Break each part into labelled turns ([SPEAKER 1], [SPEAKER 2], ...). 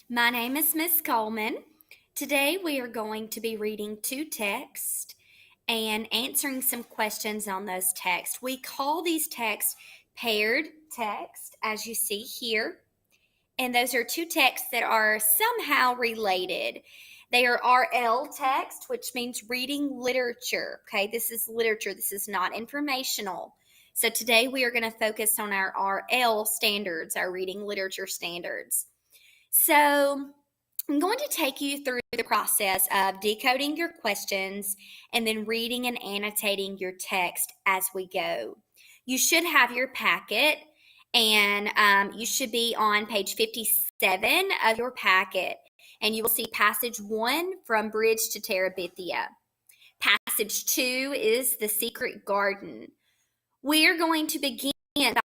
[SPEAKER 1] My name is Miss Coleman. Today we are going to be reading two texts and answering some questions on those texts. We call these texts paired text, as you see here. And those are two texts that are somehow related. They are RL text, which means reading literature. Okay, this is literature, this is not informational. So today we are going to focus on our RL standards, our reading literature standards. So I'm going to take you through the process of decoding your questions and then reading and annotating your text as we go. You should have your packet, and you should be on page 57 of your packet, and you will see passage 1 from Bridge to Terabithia. Passage 2 is The Secret Garden. We are going to begin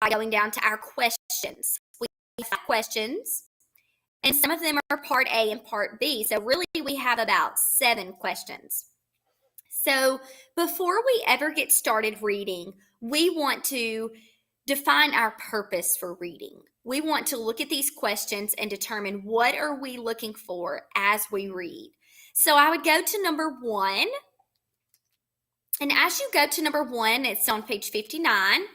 [SPEAKER 1] by going down to our questions. We have questions. And some of them are part A and part B. So really we have about 7 questions. So before we ever get started reading, we want to define our purpose for reading. We want to look at these questions and determine what are we looking for as we read. So I would go to number 1. And as you go to number 1, it's on page 59. It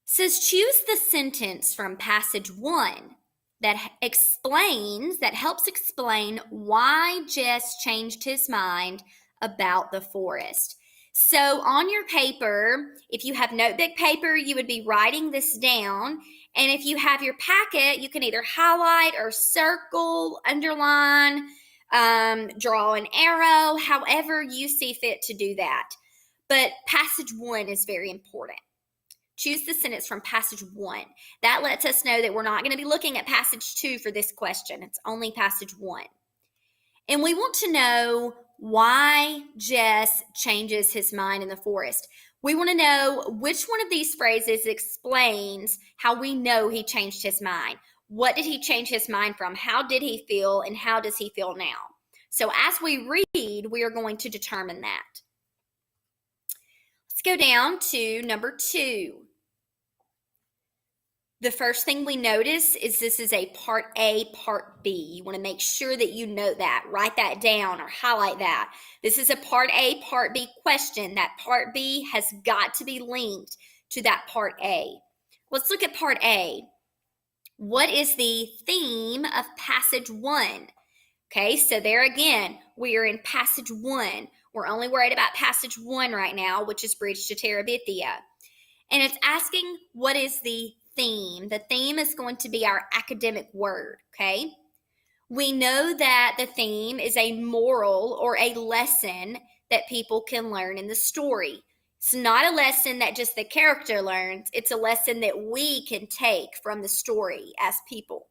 [SPEAKER 1] says choose the sentence from passage 1 that helps explain why Jess changed his mind about the forest. So on your paper, if you have notebook paper, you would be writing this down. And if you have your packet, you can either highlight or circle, underline, draw an arrow, however you see fit to do that. But passage 1 is very important. Choose the sentence from passage 1. That lets us know that we're not going to be looking at passage 2 for this question. It's only passage 1. And we want to know why Jess changes his mind in the forest. We want to know which one of these phrases explains how we know he changed his mind. What did he change his mind from? How did he feel, and how does he feel now? So as we read, we are going to determine that. Let's go down to number 2. The first thing we notice is this is a part A, part B. You want to make sure that you note that. Write that down or highlight that. This is a part A, part B question. That part B has got to be linked to that part A. Let's look at part A. What is the theme of passage 1? Okay, so there again, we are in passage 1. We're only worried about passage 1 right now, which is Bridge to Terabithia. And it's asking what is the theme. The theme is going to be our academic word, okay? We know that the theme is a moral or a lesson that people can learn in the story. It's not a lesson that just the character learns. It's a lesson that we can take from the story as people.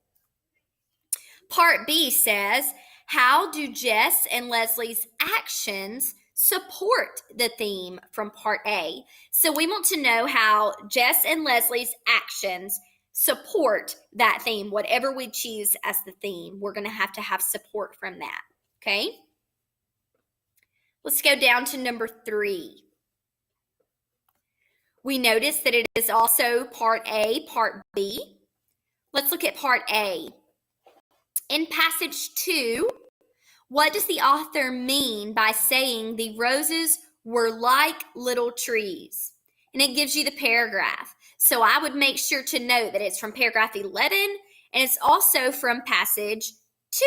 [SPEAKER 1] Part B says, how do Jess and Leslie's actions support the theme from part A? So we want to know how Jess and Leslie's actions support that theme. Whatever we choose as the theme, we're going to have support from that, okay? Let's go down to number 3. We notice that it is also part A, part B. Let's look at part A. In passage 2, what does the author mean by saying the roses were like little trees? And it gives you the paragraph. So I would make sure to note that it's from paragraph 11, and it's also from passage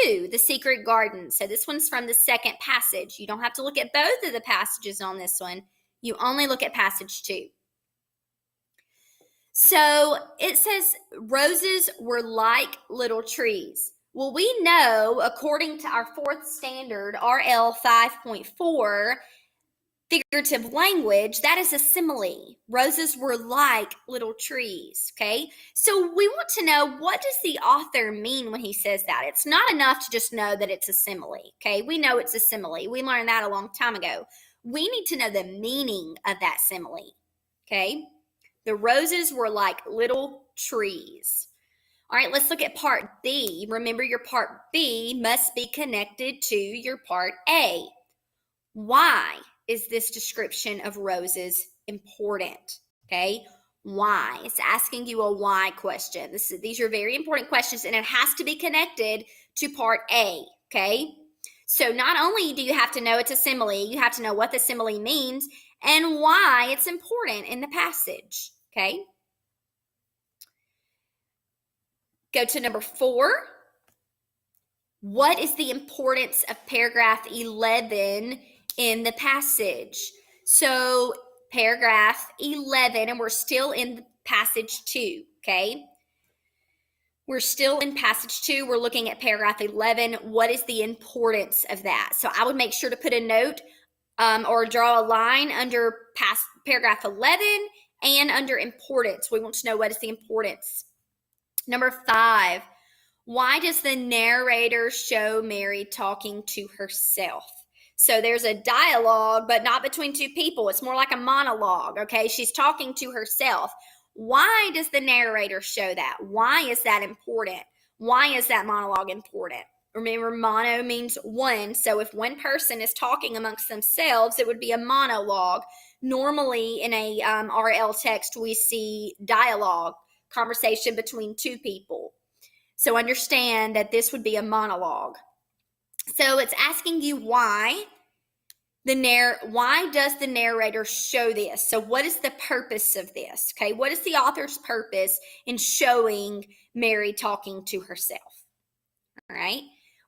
[SPEAKER 1] 2, The Secret Garden. So this one's from the second passage. You don't have to look at both of the passages on this one. You only look at passage 2. So it says roses were like little trees. Well, we know, according to our 4th standard, RL 5.4, figurative language, that is a simile. Roses were like little trees, okay? So we want to know, what does the author mean when he says that? It's not enough to just know that it's a simile, okay? We know it's a simile. We learned that a long time ago. We need to know the meaning of that simile, okay? The roses were like little trees. All right, let's look at part B. Remember, your part B must be connected to your part A. Why is this description of roses important? Okay, Why? It's asking you a why question. These are very important questions, and it has to be connected to part A, okay? So not only do you have to know it's a simile, you have to know what the simile means and why it's important in the passage, okay? Go to number 4. What is the importance of paragraph 11 in the passage? So paragraph 11, and we're still in passage 2, okay? We're still in passage 2. We're looking at paragraph 11. What is the importance of that? So I would make sure to put a note or draw a line under paragraph 11 and under importance. We want to know what is the importance. Number 5, why does the narrator show Mary talking to herself? So there's a dialogue, but not between two people. It's more like a monologue, okay? She's talking to herself. Why does the narrator show that? Why is that important? Why is that monologue important? Remember, mono means one. So if one person is talking amongst themselves, it would be a monologue. Normally in a RL text, we see dialogue, conversation between two people. So understand that this would be a monologue. So it's asking you why does the narrator show this? So what is the purpose of this? Okay, what is the author's purpose in showing Mary talking to herself? All right,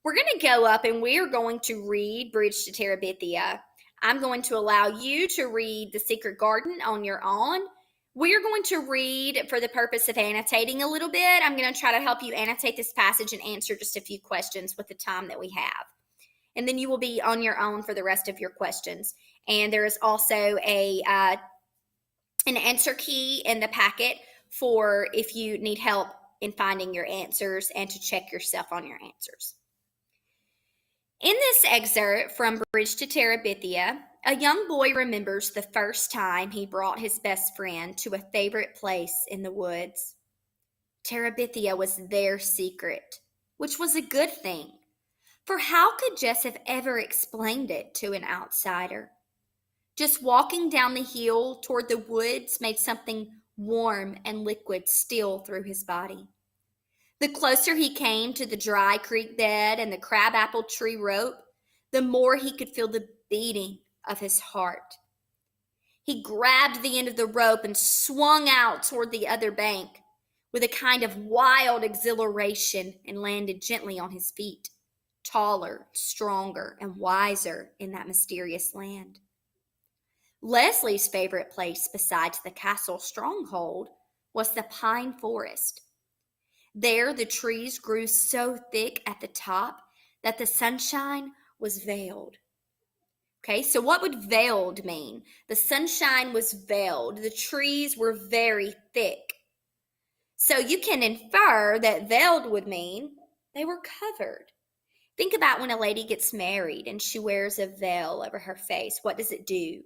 [SPEAKER 1] we're going to go up and we are going to read Bridge to Terabithia. I'm going to allow you to read The Secret Garden on your own. We are going to read for the purpose of annotating a little bit. I'm going to try to help you annotate this passage and answer just a few questions with the time that we have. And then you will be on your own for the rest of your questions. And there is also an answer key in the packet for if you need help in finding your answers and to check yourself on your answers. In this excerpt from Bridge to Terabithia, a young boy remembers the first time he brought his best friend to a favorite place in the woods. Terabithia was their secret, which was a good thing. For how could Jess have ever explained it to an outsider? Just walking down the hill toward the woods made something warm and liquid steal through his body. The closer he came to the dry creek bed and the crabapple tree rope, the more he could feel the beating of his heart. He grabbed the end of the rope and swung out toward the other bank with a kind of wild exhilaration and landed gently on his feet, taller, stronger, and wiser in that mysterious land. Leslie's favorite place besides the castle stronghold was the pine forest. There the trees grew so thick at the top that the sunshine was veiled. Okay, so what would veiled mean? The sunshine was veiled. The trees were very thick. So you can infer that veiled would mean they were covered. Think about when a lady gets married and she wears a veil over her face. What does it do?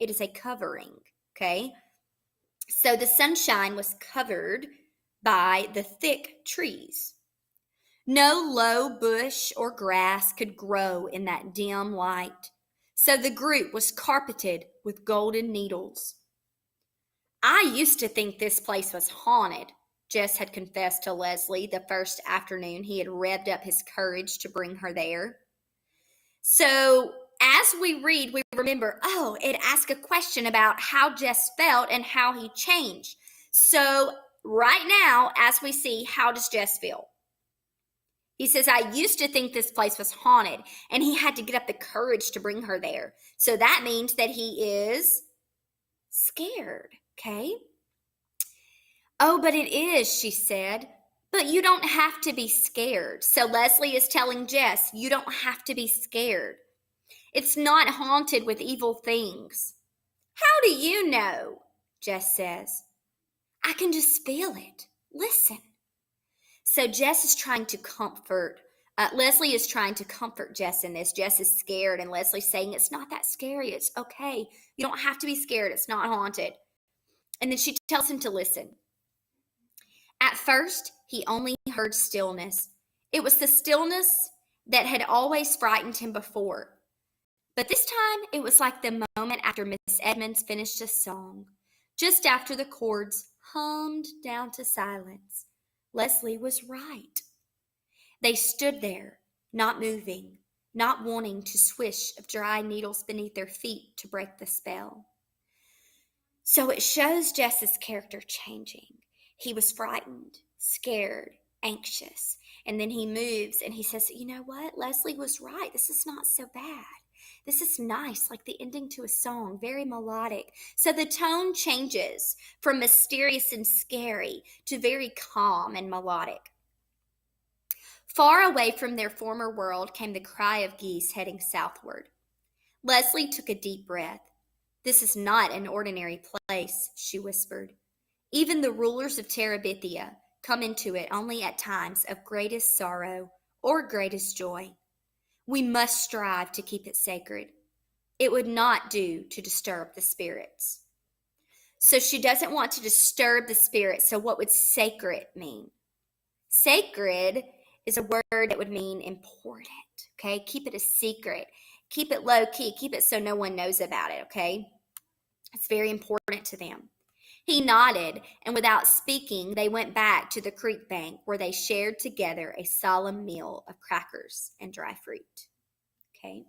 [SPEAKER 1] It is a covering, okay? So the sunshine was covered by the thick trees. No low bush or grass could grow in that dim light. So the group was carpeted with golden needles. I used to think this place was haunted, Jess had confessed to Leslie the first afternoon he had revved up his courage to bring her there. So as we read, we remember, it asked a question about how Jess felt and how he changed. So right now, as we see, how does Jess feel? He says, I used to think this place was haunted, and he had to get up the courage to bring her there. So that means that he is scared, okay? Oh, but it is, she said. But you don't have to be scared. So Leslie is telling Jess, you don't have to be scared. It's not haunted with evil things. How do you know? Jess says. I can just feel it. Listen. So Jess is trying to comfort. Leslie is trying to comfort Jess in this. Jess is scared, and Leslie's saying, it's not that scary. It's okay. You don't have to be scared. It's not haunted. And then she tells him to listen. At first, he only heard stillness. It was the stillness that had always frightened him before. But this time, it was like the moment after Miss Edmonds finished a song, just after the chords hummed down to silence. Leslie was right. They stood there, not moving, not wanting to swish of dry needles beneath their feet to break the spell. So it shows Jess's character changing. He was frightened, scared, anxious, and then he moves and he says, you know what? Leslie was right. This is not so bad. This is nice, like the ending to a song, very melodic. So the tone changes from mysterious and scary to very calm and melodic. Far away from their former world came the cry of geese heading southward. Leslie took a deep breath. This is not an ordinary place, she whispered. Even the rulers of Terabithia come into it only at times of greatest sorrow or greatest joy. We must strive to keep it sacred. It would not do to disturb the spirits. So she doesn't want to disturb the spirits. So what would sacred mean? Sacred is a word that would mean important, okay? Keep it a secret. Keep it low key. Keep it so no one knows about it, okay? It's very important to them. He nodded, and without speaking, they went back to the creek bank where they shared together a solemn meal of crackers and dry fruit. Okay.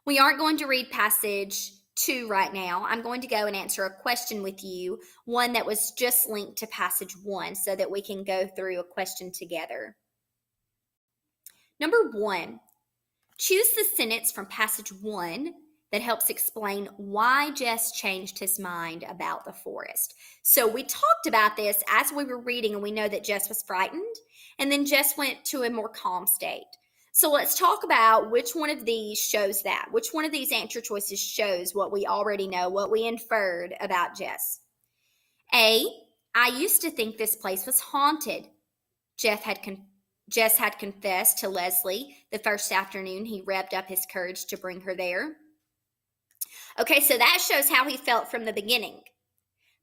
[SPEAKER 1] We aren't going to read passage 2 right now. I'm going to go and answer a question with you, one that was just linked to passage 1, so that we can go through a question together. Number 1, choose the sentence from passage 1 that helps explain why Jess changed his mind about the forest. So we talked about this as we were reading, and we know that Jess was frightened, and then Jess went to a more calm state. So let's talk about which one of these shows that. Which one of these answer choices shows what we already know, what we inferred about Jess? A, I used to think this place was haunted. Jess had confessed to Leslie the first afternoon he revved up his courage to bring her there. Okay, so that shows how he felt from the beginning.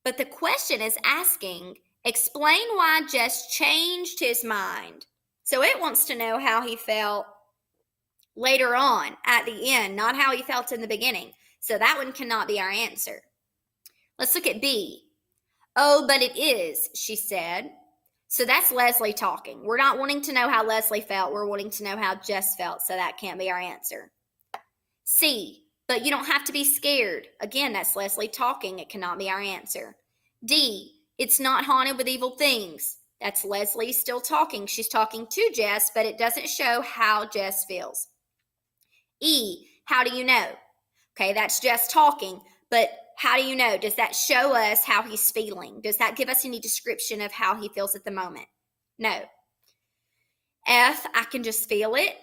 [SPEAKER 1] But the question is asking, explain why Jess changed his mind. So it wants to know how he felt later on at the end, not how he felt in the beginning. So that one cannot be our answer. Let's look at B. Oh, but it is, she said. So that's Leslie talking. We're not wanting to know how Leslie felt. We're wanting to know how Jess felt. So that can't be our answer. C. But you don't have to be scared. Again, that's Leslie talking. It cannot be our answer. D. It's not haunted with evil things. That's Leslie still talking. She's talking to Jess, but it doesn't show how Jess feels. E. How do you know? Okay, that's Jess talking, but how do you know? Does that show us how he's feeling? Does that give us any description of how he feels at the moment? No. F. I can just feel it.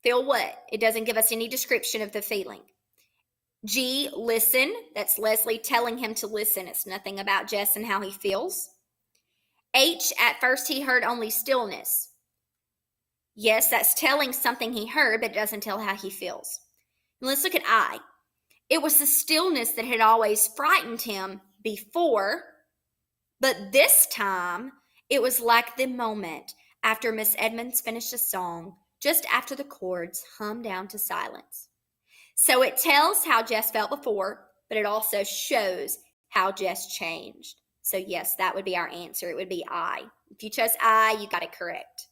[SPEAKER 1] Feel what? It doesn't give us any description of the feeling. G, listen. That's Leslie telling him to listen. It's nothing about Jess and how he feels. H, at first he heard only stillness. Yes, that's telling something he heard, but it doesn't tell how he feels. And let's look at I. It was the stillness that had always frightened him before, but this time it was like the moment after Miss Edmonds finished a song, just after the chords hummed down to silence. So it tells how Jess felt before, but it also shows how Jess changed. So yes, that would be our answer. It would be I. If you chose I, you got it correct.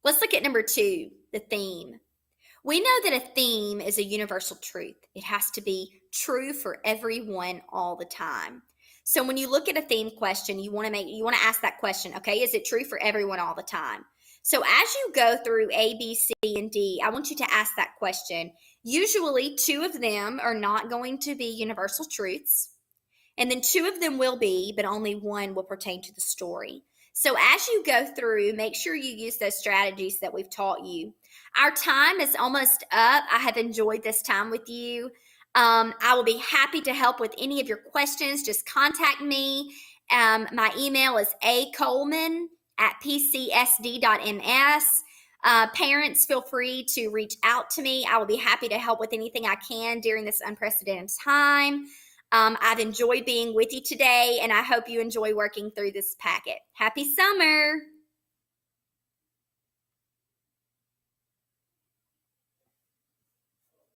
[SPEAKER 1] Let's look at number 2, the theme. We know that a theme is a universal truth. It has to be true for everyone all the time. So when you look at a theme question, you want to ask that question, okay, is it true for everyone all the time? So as you go through A, B, C, and D, I want you to ask that question. Usually 2 of them are not going to be universal truths, and then 2 of them will be, but only 1 will pertain to the story. So as you go through, make sure you use those strategies that we've taught you. Our time is almost up. I have enjoyed this time with you. I will be happy to help with any of your questions. Just contact me. My email is acoleman@pcsd.ms. Parents, feel free to reach out to me. I will be happy to help with anything I can during this unprecedented time. I've enjoyed being with you today, and I hope you enjoy working through this packet. Happy summer!